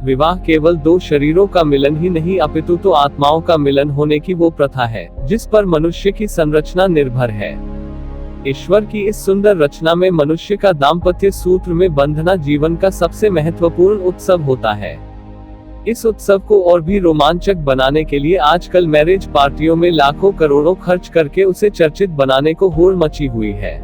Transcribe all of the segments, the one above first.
विवाह केवल दो शरीरों का मिलन ही नहीं अपितु तो आत्माओं का मिलन होने की वो प्रथा है जिस पर मनुष्य की संरचना निर्भर है। ईश्वर की इस सुंदर रचना में मनुष्य का दाम्पत्य सूत्र में बंधना जीवन का सबसे महत्वपूर्ण उत्सव होता है। इस उत्सव को और भी रोमांचक बनाने के लिए आजकल मैरिज पार्टियों में लाखों करोड़ों खर्च करके उसे चर्चित बनाने को होड़ मची हुई है।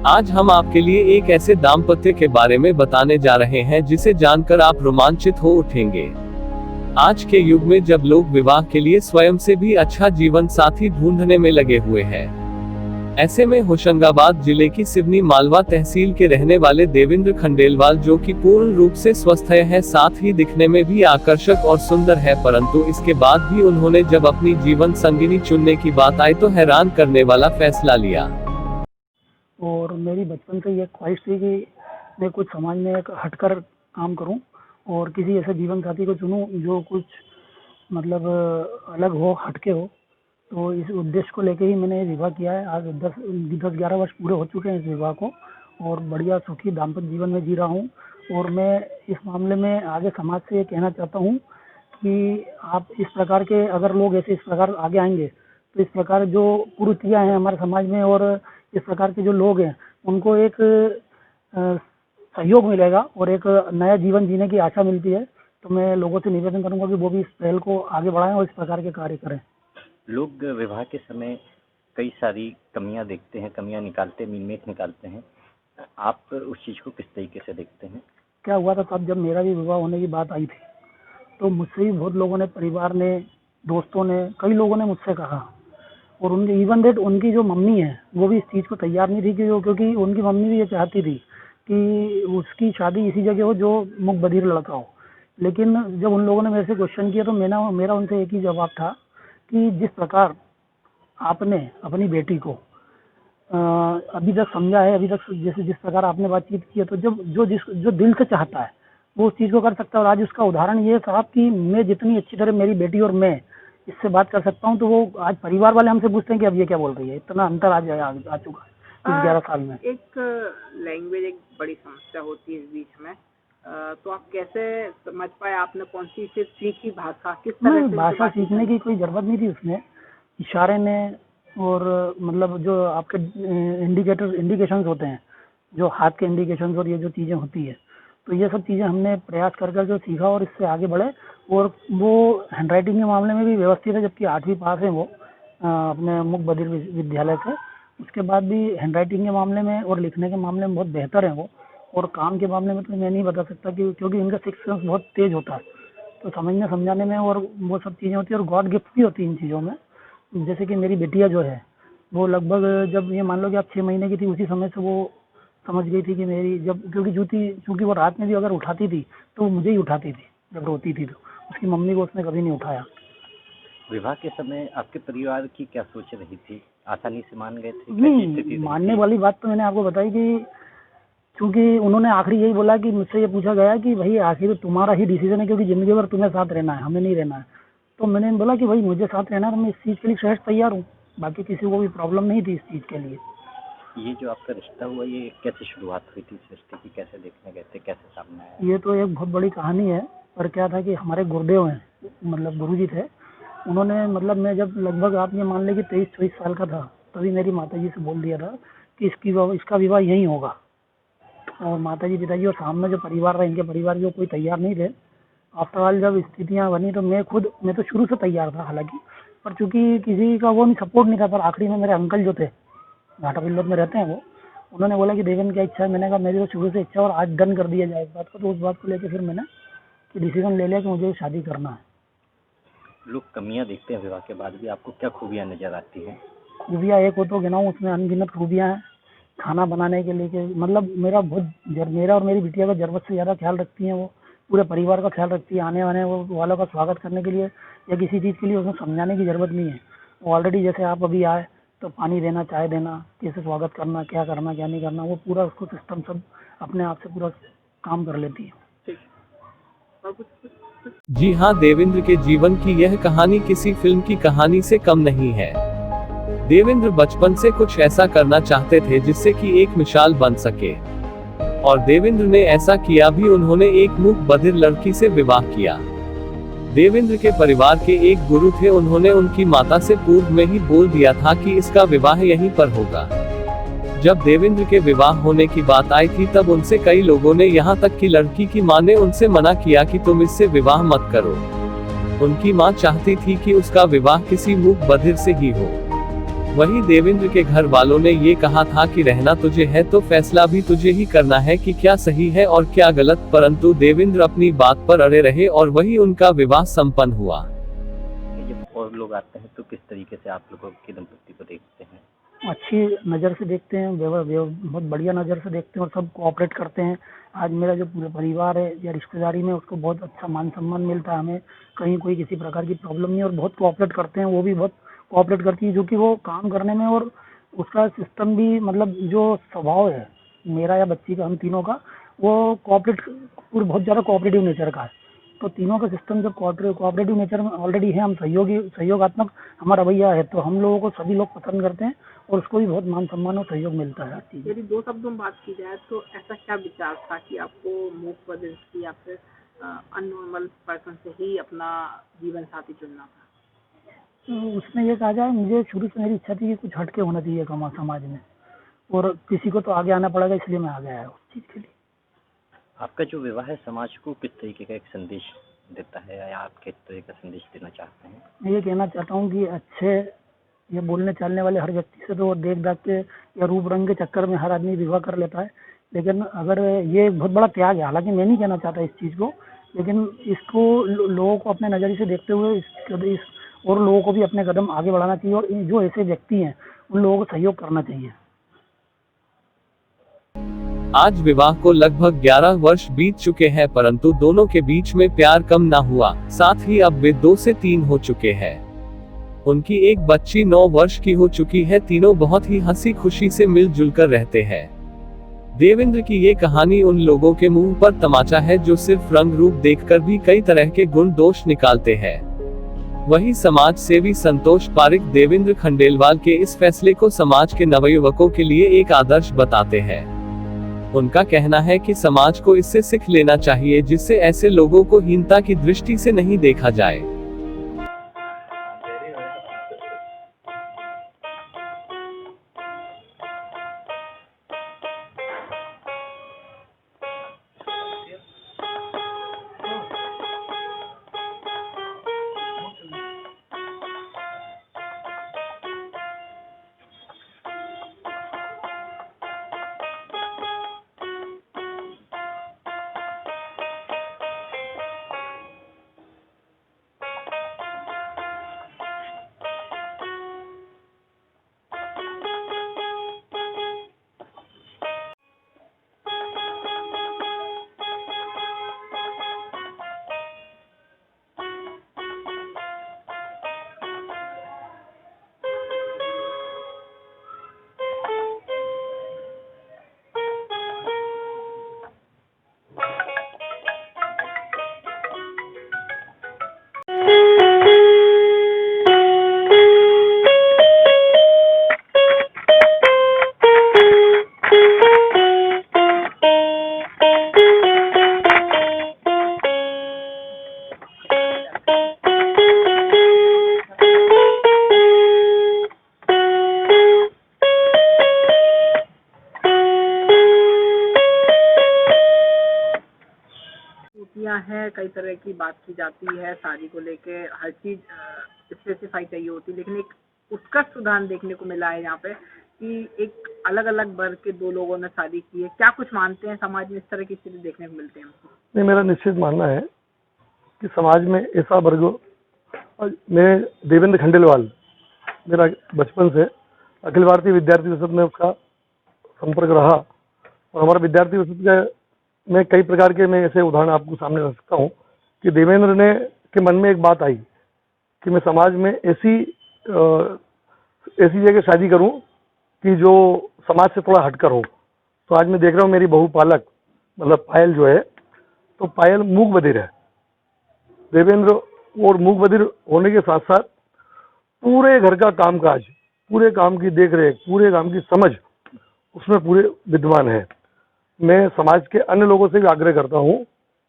आज हम आपके लिए एक ऐसे दाम्पत्य के बारे में बताने जा रहे हैं जिसे जानकर आप रोमांचित हो उठेंगे। आज के युग में जब लोग विवाह के लिए स्वयं से भी अच्छा जीवन साथी ढूंढने में लगे हुए हैं, ऐसे में होशंगाबाद जिले की सिवनी मालवा तहसील के रहने वाले देवेंद्र खंडेलवाल, जो कि पूर्ण रूप से स्वस्थ है, साथ ही दिखने में भी आकर्षक और सुंदर है, परंतु इसके बाद भी उन्होंने जब अपनी जीवन संगिनी चुनने की बात आई तो हैरान करने वाला फैसला लिया। और मेरी बचपन से ये ख्वाहिश थी कि मैं कुछ समाज में एक हटकर काम करूं और किसी ऐसे जीवन साथी को चुनूं जो कुछ मतलब अलग हो, हटके हो। तो इस उद्देश्य को लेके ही मैंने विवाह किया है। आज 10-11 वर्ष पूरे हो चुके हैं इस विवाह को और बढ़िया सुखी दाम्पत्य जीवन में जी रहा हूँ। और मैं इस मामले में आगे समाज से ये कहना चाहता हूँ कि आप इस प्रकार के अगर लोग ऐसे इस प्रकार आगे आएंगे तो इस प्रकार जो कुरीतियाँ हैं हमारे समाज में और इस प्रकार के जो लोग हैं उनको एक सहयोग मिलेगा और एक नया जीवन जीने की आशा मिलती है। तो मैं लोगों से निवेदन करूंगा कि वो भी इस पहल को आगे बढ़ाएं और इस प्रकार के कार्य करें। लोग विवाह के समय कई सारी कमियां देखते हैं, कमियां निकालते हैं, मीन निकालते हैं। आप उस चीज़ को किस तरीके से देखते हैं? क्या हुआ था तब जब मेरा भी विवाह होने की बात आई थी तो मुझसे भी बहुत लोगों ने, परिवार ने, दोस्तों ने, कई लोगों ने मुझसे कहा और उनके इवन डेट उनकी जो मम्मी है वो भी इस चीज़ को तैयार नहीं थी क्योंकि उनकी मम्मी भी ये चाहती थी कि उसकी शादी इसी जगह हो जो मुख बधिर लड़का हो। लेकिन जब उन लोगों ने मेरे से क्वेश्चन किया तो मेरा उनसे एक ही जवाब था कि जिस प्रकार आपने अपनी बेटी को अभी तक समझा है, अभी तक जैसे जिस प्रकार आपने बातचीत की है, तो जो दिल से चाहता है वो उस चीज़ को कर सकता है। और आज उसका उदाहरण ये साहब कि मैं जितनी अच्छी तरह मेरी बेटी और मैं इससे बात कर सकता हूँ तो वो आज परिवार वाले हमसे पूछते हैं कि अब ये क्या बोल रही है। इतना अंतर आ चुका है इस 11 साल में। एक लैंग्वेज एक बड़ी समस्या होती है इस बीच में, तो आप कैसे समझ पाए आपने कौन सी सीखी भाषा, किस तरह से? भाषा सीखने की कोई जरूरत नहीं थी, उसमें इशारे ने और मतलब जो आपके इंडिकेशंस होते हैं, जो हाथ के इंडिकेशंस और ये जो चीज़ें होती है, तो ये सब चीज़ें हमने प्रयास कर जो सीखा और इससे आगे बढ़े। और वो हैंडराइटिंग के मामले में भी व्यवस्थित है, जबकि 8वीं पास है वो अपने मुख बधिर विद्यालय से। उसके बाद भी हैंडराइटिंग के मामले में और लिखने के मामले में बहुत बेहतर है वो। और काम के मामले में तो मैं नहीं बता सकता क्योंकि इनका सिक्स सेंस बहुत तेज होता है, तो समझने समझाने में और वो सब चीज़ें होती है। और गॉड गिफ्ट भी होती है इन चीज़ों में। जैसे कि मेरी बिटिया जो है वो लगभग जब ये मान लो कि आप 6 महीने की थी उसी समय से वो समझ गई थी कि मेरी जब क्योंकि वो रात में भी अगर उठाती थी तो वो मुझे ही उठाती थी जब रोती थी, तो उसकी मम्मी को उसने कभी नहीं उठाया। विवाह के समय आपके परिवार की क्या सोच रही थी? आसानी से मान गए थे? नहीं, मानने वाली बात तो मैंने आपको बताई कि क्योंकि उन्होंने आखिरी यही बोला कि मुझसे ये पूछा गया कि भाई आखिर तुम्हारा ही डिसीजन है क्योंकि ज़िंदगी भर तुम्हें साथ रहना है, हमें नहीं रहना है। तो मैंने बोला कि भाई मुझे साथ रहना है तो मैं इस चीज़ के लिए सहज तैयार हूँ, बाकी किसी को भी प्रॉब्लम नहीं थी इस चीज़ के लिए। ये जो आपका रिश्ता हुआ ये कैसे शुरुआत हुई थी इस रिश्ते की? कैसे देखने गए थे, कैसे सामने आया? ये तो एक बहुत बड़ी कहानी है। पर क्या था कि हमारे गुरुदेव हैं, मतलब गुरुजी थे, उन्होंने मतलब मैं जब लगभग आप ये मान लें कि 23-24 साल का था तभी मेरी माताजी से बोल दिया था कि इसका विवाह यहीं होगा। और माताजी, पिताजी और सामने जो परिवार रहा, इनके परिवार जो कोई तैयार नहीं थे। आफ्टर ऑल जब स्थितियाँ बनी तो मैं तो शुरू से तैयार था हालांकि, पर चूंकि किसी का वो नहीं सपोर्ट नहीं था। पर आखिरी में मेरे अंकल जो थे घाटा बिल्लोद में रहते हैं वो, उन्होंने बोला कि देवेंद्र क्या इच्छा है? मैंने कहा मेरी तो शुरू से इच्छा और आज डन कर दिया जाए इस बात को। तो उस बात को लेकर फिर मैंने डिसीजन ले लिया कि मुझे शादी करना है। लोग कमियां देखते हैं विवाह के बाद भी, आपको क्या खूबियां नजर आती हैं? खूबियाँ एक हो तो गिनाऊँ, उसमें अनगिनत खूबियाँ हैं। खाना बनाने के लिए मतलब मेरा और मेरी बिटिया का ज़रूरत से ज़्यादा ख्याल रखती हैं वो, पूरे परिवार का ख्याल रखती है। आने वाले वालों का स्वागत करने के लिए या किसी चीज़ के लिए उसमें समझाने की ज़रूरत नहीं है। वो ऑलरेडी जैसे आप अभी आए तो पानी देना, चाय देना, कैसे स्वागत करना, क्या करना क्या नहीं करना, वो पूरा उसको सिस्टम सब अपने आप से पूरा काम कर लेती है। जी हाँ, देवेंद्र के जीवन की यह कहानी किसी फिल्म की कहानी से कम नहीं है। देवेंद्र बचपन से कुछ ऐसा करना चाहते थे जिससे कि एक मिसाल बन सके। और देवेंद्र ने ऐसा किया भी। उन्होंने एक मूक बधिर लड़की से विवाह किया। देवेंद्र के परिवार के एक गुरु थे। उन्होंने उनकी माता से पूर्व में ही बोल दिया था कि इसका विवाह यहीं पर होगा। जब देवेंद्र के विवाह होने की बात आई थी तब उनसे कई लोगों ने, यहाँ तक कि लड़की की मां ने उनसे मना किया कि तुम इससे विवाह मत करो। उनकी मां चाहती थी कि उसका विवाह किसी मूक बधिर से ही हो। वहीं देवेंद्र के घर वालों ने ये कहा था कि रहना तुझे है तो फैसला भी तुझे ही करना है कि क्या सही है और क्या गलत, परंतु देवेंद्र अपनी बात पर अड़े रहे और वही उनका विवाह संपन्न हुआ। जब और लोग आते हैं तो किस तरीके से आप लोगों की दंपति को देखते हैं? अच्छी नज़र से देखते हैं, बहुत बढ़िया नज़र से देखते हैं और सब कोऑपरेट करते हैं। आज मेरा जो पूरा परिवार है या रिश्तेदारी में, उसको बहुत अच्छा मान सम्मान मिलता है। हमें कहीं कोई किसी प्रकार की प्रॉब्लम नहीं, और बहुत कोऑपरेट करते हैं। वो भी बहुत कोऑपरेट करती है, जो कि वो काम करने में, और उसका सिस्टम भी, मतलब जो स्वभाव है मेरा या बच्ची का, हम तीनों का, वो बहुत ज़्यादा कोऑपरेटिव नेचर का है। तो तीनों का सिस्टम जब कोऑपरेटिव नेचर में ऑलरेडी है, हम सहयोगात्मक हमारा रवैया है, तो हम लोगों को सभी लोग पसंद करते हैं और उसको भी बहुत मान सम्मान और सहयोग मिलता है हर चीज़। यदि दो शब्दों में बात की जाए तो ऐसा क्या विचार था कि आपको मूक बधिर की या फिर अननॉर्मल पर्सन से ही अपना जीवन साथी चुनना था? तो उसमें ये कहा जाए, मुझे शुरू से मेरी इच्छा थी कि कुछ हटके होना चाहिए समाज में, और किसी को तो आगे आना पड़ेगा, इसलिए मैं आगे आया उस चीज़ के लिए। आपका जो विवाह है समाज को किस तरीके का एक संदेश देता है, या आप किस तरह का संदेश देना चाहते हैं? मैं ये कहना चाहता हूँ कि अच्छे ये बोलने चालने वाले हर व्यक्ति से तो देख दाख के या रूप रंग के चक्कर में हर आदमी विवाह कर लेता है, लेकिन अगर ये बहुत बड़ा त्याग है, हालांकि मैं नहीं कहना चाहता इस चीज़ को, लेकिन इसको लोगों को अपने नज़रिए से देखते हुए और लोगों को भी अपने कदम आगे बढ़ाना चाहिए, और जो ऐसे व्यक्ति हैं उन लोगों को सहयोग करना चाहिए। आज विवाह को लगभग 11 वर्ष बीत चुके हैं, परंतु दोनों के बीच में प्यार कम ना हुआ। साथ ही अब वे 2 से 3 हो चुके हैं। उनकी एक बच्ची 9 वर्ष की हो चुकी है। तीनों बहुत ही हंसी खुशी से मिलजुल कर रहते हैं। देवेंद्र की ये कहानी उन लोगों के मुंह पर तमाचा है जो सिर्फ रंग रूप देखकर भी कई तरह के गुण दोष निकालते हैं। वही समाज सेवी संतोष पारिक देवेंद्र खंडेलवाल के इस फैसले को समाज के नवयुवकों के लिए एक आदर्श बताते हैं। उनका कहना है कि समाज को इससे सीख लेना चाहिए, जिससे ऐसे लोगों को हीनता की दृष्टि से नहीं देखा जाए। है, कई तरह की बात की जाती है, शादी को लेके हर चीज स्पेसिफाई चाहिए होती है, लेकिन एक उत्कृष्ट उदाहरण देखने को मिला है यहाँ पे कि एक अलग अलग वर्ग के 2 लोगों ने शादी की है। क्या कुछ मानते हैं समाज में इस तरह की स्थिति देखने को मिलते हैं हमको? नहीं, मेरा निश्चित मानना है कि समाज में ऐसा वर्ग, मैं देवेंद्र खंडेलवाल, मेरा बचपन से अखिल भारतीय विद्यार्थी परिषद में उसका संपर्क रहा, और हमारा विद्यार्थी परिषद का मैं कई प्रकार के मैं ऐसे उदाहरण आपको सामने रख सकता हूँ कि देवेंद्र ने के मन में एक बात आई कि मैं समाज में ऐसी जगह शादी करूं कि जो समाज से थोड़ा हटकर हो। तो आज मैं देख रहा हूँ मेरी बहू पालक, मतलब पायल जो है, तो पायल मूक बधिर है। देवेंद्र और मूक बधिर होने के साथ साथ पूरे घर का कामकाज, पूरे काम की देखरेख, पूरे काम की समझ उसमें पूरे विद्वान है। मैं समाज के अन्य लोगों से भी आग्रह करता हूँ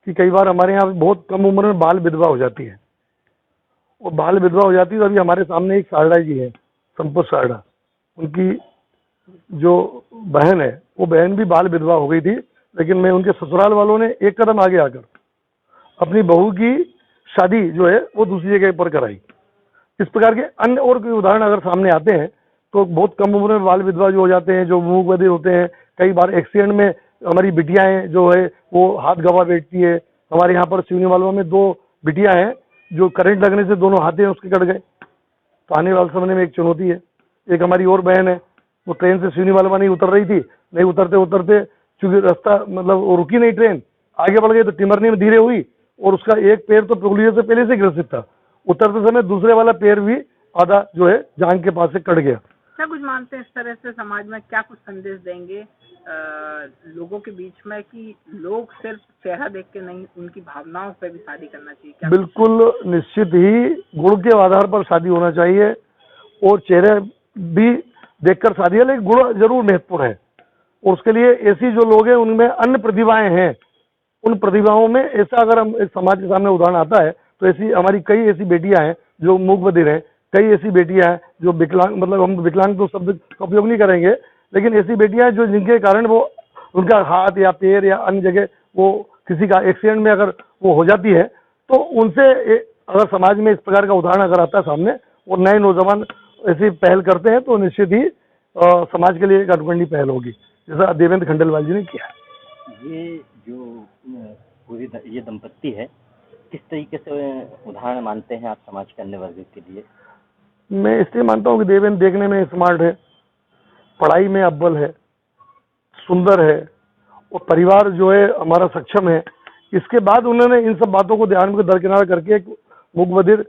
कि कई बार हमारे यहाँ बहुत कम उम्र में बाल विधवा हो जाती है, और बाल विधवा हो जाती है तो अभी हमारे सामने एक सारडा जी है, संपत सारडा, उनकी जो बहन है वो बहन भी बाल विधवा हो गई थी, लेकिन मैं उनके ससुराल वालों ने एक कदम आगे आकर अपनी बहू की शादी जो है वो दूसरी जगह पर कराई। इस प्रकार के अन्य और कोई उदाहरण अगर सामने आते हैं तो बहुत कम उम्र में बाल विधवा जो हो जाते हैं, जो मूक बधिर होते हैं, कई बार एक्सीडेंट में हमारी बिटियाएं जो है वो हाथ गंवा बैठती है। हमारे यहाँ पर सिवनी वालों में 2 बिटियां हैं जो करंट लगने से दोनों हाथें उसके कट गए। तो आने वाले समय में एक चुनौती है। एक हमारी और बहन है, वो ट्रेन से सिवनी वालों नहीं उतर रही थी, नहीं उतरते उतरते चूंकि रास्ता मतलब वो रुकी नहीं, ट्रेन आगे बढ़ गई तो टिमरनी में धीरे हुई और उसका एक पैर तो पोलियो से पहले से ग्रसित था। उतरते समय दूसरे वाला पैर भी आधा जो है जांघ के पास से कट गया। क्या कुछ मानते हैं इस तरह से समाज में क्या कुछ संदेश देंगे लोगों के बीच में कि लोग सिर्फ चेहरा देख के नहीं, उनकी भावनाओं पे भी शादी करना चाहिए? क्या बिल्कुल निश्चित ही गुण के आधार पर शादी होना चाहिए और चेहरे भी देखकर शादी है, लेकिन गुण जरूर महत्वपूर्ण है। और उसके लिए ऐसी जो लोग हैं उनमें अन्य प्रतिभाएं हैं, उन प्रतिभाओं में ऐसा अगर हम एक समाज के सामने उदाहरण आता है तो ऐसी हमारी कई ऐसी बेटियां हैं जो मूक बधिर हैं, कई ऐसी बेटियां हैं जो विकलांग, मतलब हम विकलांग तो शब्द का उपयोग नहीं करेंगे, लेकिन ऐसी बेटियां जो जिनके कारण वो उनका हाथ या पैर या अन्य जगह वो किसी का एक्सीडेंट में अगर वो हो जाती है तो उनसे अगर समाज में इस प्रकार का उदाहरण अगर आता है सामने और नए नौजवान ऐसी पहल करते हैं तो निश्चित ही समाज के लिए एक अनुकरणीय पहल होगी, जैसा देवेंद्र खंडेलवाल जी ने किया। ये जो पूरी ये दंपत्ति है, किस तरीके से उदाहरण मानते हैं आप समाज के अन्य वर्ग के लिए? मैं इसलिए मानता हूँ कि देवेंद्र देखने में स्मार्ट है, पढ़ाई में अव्वल है, सुंदर है और परिवार जो है हमारा सक्षम है। इसके बाद उन्होंने इन सब बातों को ध्यान में दरकिनार करके एक मूक बधिर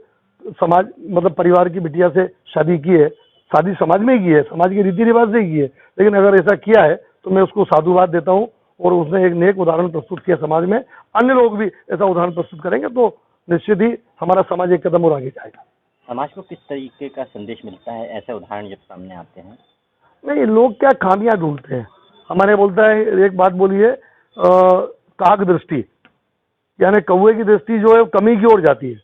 समाज मतलब परिवार की बिटिया से शादी की है। शादी समाज में ही की है, समाज के रीति रिवाज से ही की है, लेकिन अगर ऐसा किया है तो मैं उसको साधुवाद देता हूँ और उसने एक नेक उदाहरण प्रस्तुत किया समाज में। अन्य लोग भी ऐसा उदाहरण प्रस्तुत करेंगे तो निश्चित ही हमारा समाज एक कदम और आगे जाएगा। समाज को किस तरीके का संदेश मिलता है ऐसे उदाहरण जब सामने आते हैं? नहीं, लोग क्या खामियां ढूंढते हैं। हमारे बोलता है एक बात बोलिए, काक दृष्टि यानी कौवे की दृष्टि जो है कमी की ओर जाती है,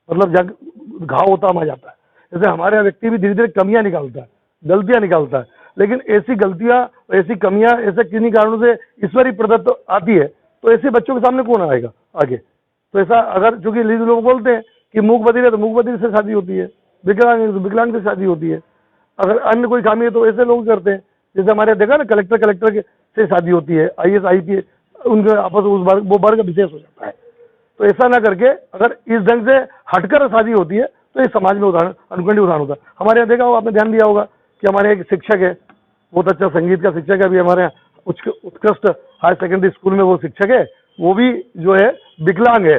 मतलब जब घाव होता वहां जाता है। जैसे हमारे व्यक्ति भी धीरे धीरे कमियां निकालता है, गलतियां निकालता है, लेकिन ऐसी गलतियां ऐसी कमियां ऐसे किन्हीं कारणों से ईश्वरी प्रदत्त आती है तो ऐसे बच्चों के सामने कौन आएगा आगे? तो ऐसा अगर चूंकि लोग बोलते हैं कि मूक बधिर है तो मूक बधिर से शादी होती है, विकलांग है तो विकलांग से शादी होती है, अगर अन्य कोई खामी है तो ऐसे लोग करते हैं। जैसे हमारे देखा ना कलेक्टर से शादी होती है, IAS IPS उनके आपस में वो वर्ग विशेष हो जाता है। तो ऐसा ना करके अगर इस ढंग से हटकर शादी होती है तो ये समाज में उदाहरण अनुकरणीय उदाहरण होता है। हमारे यहाँ देखा हो आपने ध्यान दिया होगा कि हमारे एक शिक्षक है, बहुत अच्छा संगीत का शिक्षक है, अभी हमारे यहाँ उत्कृष्ट हायर सेकेंडरी स्कूल में वो शिक्षक है, वो भी जो है विकलांग है,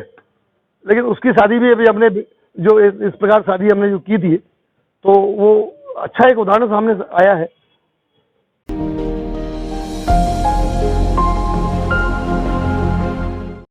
लेकिन उसकी शादी भी अभी हमने जो इस प्रकार शादी हमने जो की थी तो वो अच्छा एक उदाहरण सामने आया है।